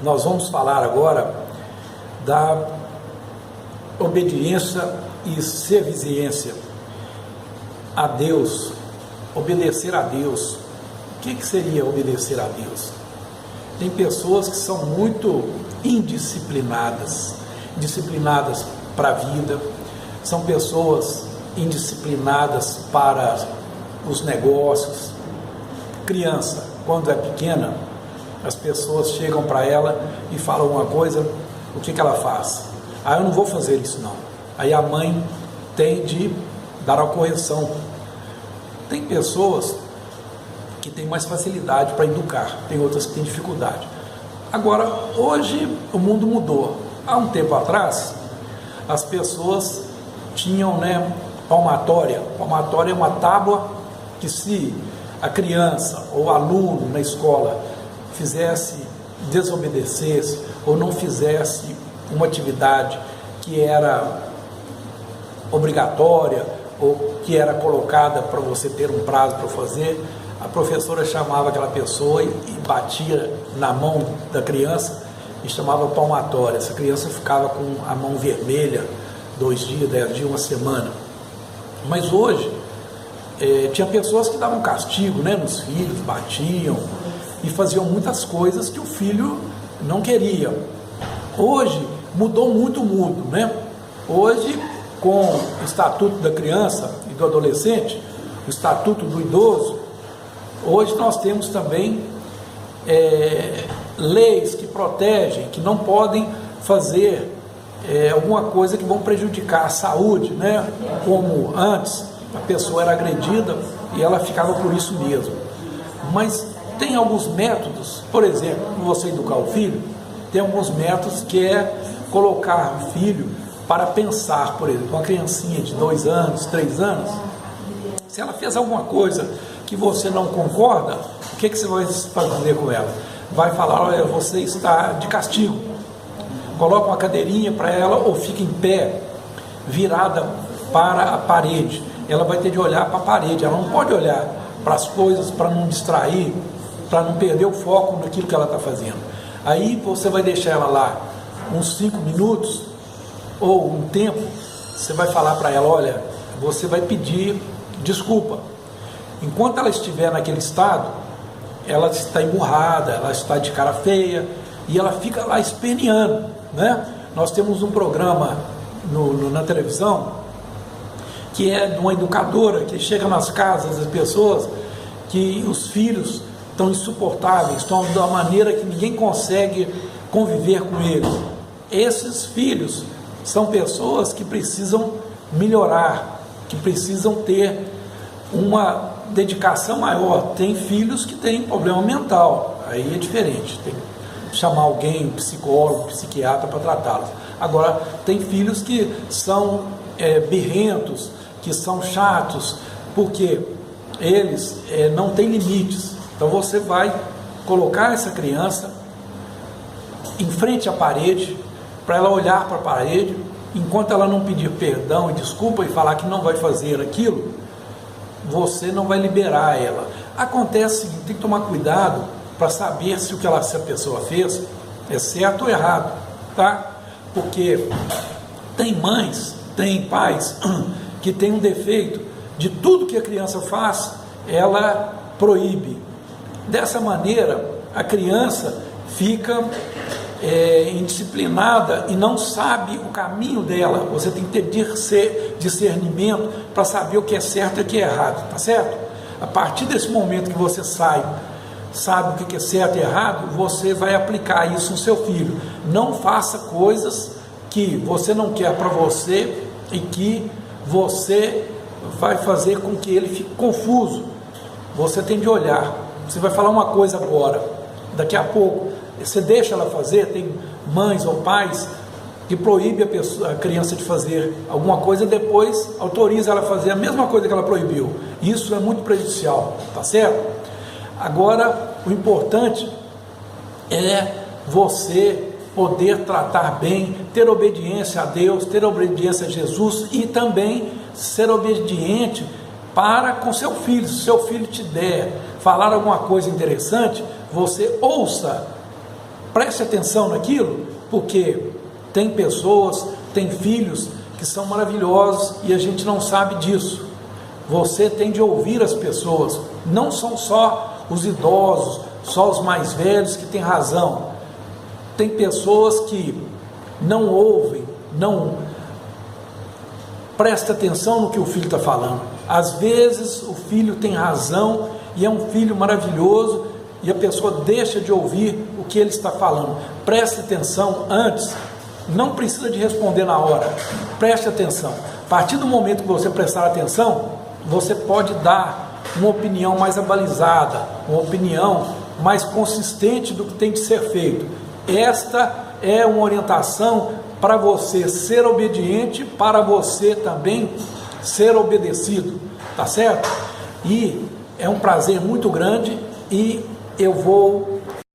Nós vamos falar agora da obediência e serviçência a Deus, obedecer a Deus. O que seria obedecer a Deus? Tem pessoas que são muito indisciplinadas, disciplinadas para a vida, são pessoas indisciplinadas para os negócios. Criança, quando é pequena, as pessoas chegam para ela e falam uma coisa, o que ela faz? Eu não vou fazer isso não. Aí a mãe tem de dar a correção. Tem pessoas que têm mais facilidade para educar, tem outras que têm dificuldade. Agora, hoje o mundo mudou. Há um tempo atrás, as pessoas tinham, palmatória. Palmatória é uma tábua que, se a criança ou o aluno na escola desobedecesse ou não fizesse uma atividade que era obrigatória ou que era colocada para você ter um prazo para fazer, a professora chamava aquela pessoa e batia na mão da criança e chamava palmatória. Essa criança ficava com a mão vermelha 2 dias, 10 dias, uma semana. Mas hoje tinha pessoas que davam castigo nos filhos, batiam e faziam muitas coisas que o filho não queria. Hoje mudou muito o mundo, Hoje, com o Estatuto da Criança e do Adolescente, o Estatuto do Idoso, hoje nós temos também leis que protegem, que não podem fazer alguma coisa que vão prejudicar a saúde, como antes a pessoa era agredida e ela ficava por isso mesmo. Mas tem alguns métodos, por exemplo, você educar o filho, tem alguns métodos que é colocar o filho para pensar. Por exemplo, uma criancinha de 2 anos, 3 anos, se ela fez alguma coisa que você não concorda, o que você vai fazer com ela? Vai falar: olha, você está de castigo. Coloca uma cadeirinha para ela ou fica em pé, virada para a parede. Ela vai ter de olhar para a parede, ela não pode olhar para as coisas para não distrair, para não perder o foco naquilo que ela está fazendo. Aí você vai deixar ela lá uns 5 minutos ou um tempo, você vai falar para ela: olha, você vai pedir desculpa. Enquanto ela estiver naquele estado, ela está emburrada, ela está de cara feia e ela fica lá esperneando, Nós temos um programa na televisão que é de uma educadora que chega nas casas das pessoas que os filhos estão insuportáveis, estão de uma maneira que ninguém consegue conviver com eles. Esses filhos são pessoas que precisam melhorar, que precisam ter uma dedicação maior. Tem filhos que têm problema mental, aí é diferente, tem que chamar alguém, um psicólogo, um psiquiatra para tratá-los. Agora, tem filhos que são birrentos, que são chatos, porque eles não têm limites. Então você vai colocar essa criança em frente à parede, para ela olhar para a parede. Enquanto ela não pedir perdão e desculpa e falar que não vai fazer aquilo, você não vai liberar ela. Acontece que tem que tomar cuidado para saber se se a pessoa fez é certo ou errado, Porque tem mães, tem pais que tem um defeito de tudo que a criança faz, ela proíbe. Dessa maneira, a criança fica indisciplinada e não sabe o caminho dela. Você tem que ter discernimento para saber o que é certo e o que é errado, tá certo? A partir desse momento que você sabe o que é certo e errado, você vai aplicar isso no seu filho. Não faça coisas que você não quer para você e que você vai fazer com que ele fique confuso. Você tem de olhar. Você vai falar uma coisa agora, daqui a pouco você deixa ela fazer. Tem mães ou pais que proíbem a criança de fazer alguma coisa, depois autoriza ela a fazer a mesma coisa que ela proibiu. Isso é muito prejudicial, tá certo? Agora, o importante é você poder tratar bem, ter obediência a Deus, ter obediência a Jesus e também ser obediente para com seu filho. Se seu filho te der falar alguma coisa interessante, você ouça preste atenção naquilo, porque tem pessoas, tem filhos que são maravilhosos e a gente não sabe disso. Você tem de ouvir as pessoas, não são só os idosos, só os mais velhos que têm razão. Tem pessoas que não ouvem, não presta atenção no que o filho está falando. Às vezes o filho tem razão e é um filho maravilhoso e a pessoa deixa de ouvir o que ele está falando. Preste atenção antes, não precisa de responder na hora, preste atenção. A partir do momento que você prestar atenção, você pode dar uma opinião mais abalizada, uma opinião mais consistente do que tem de ser feito. Esta é uma orientação para você ser obediente, para você também ser obedecido, tá certo? E é um prazer muito grande e eu vou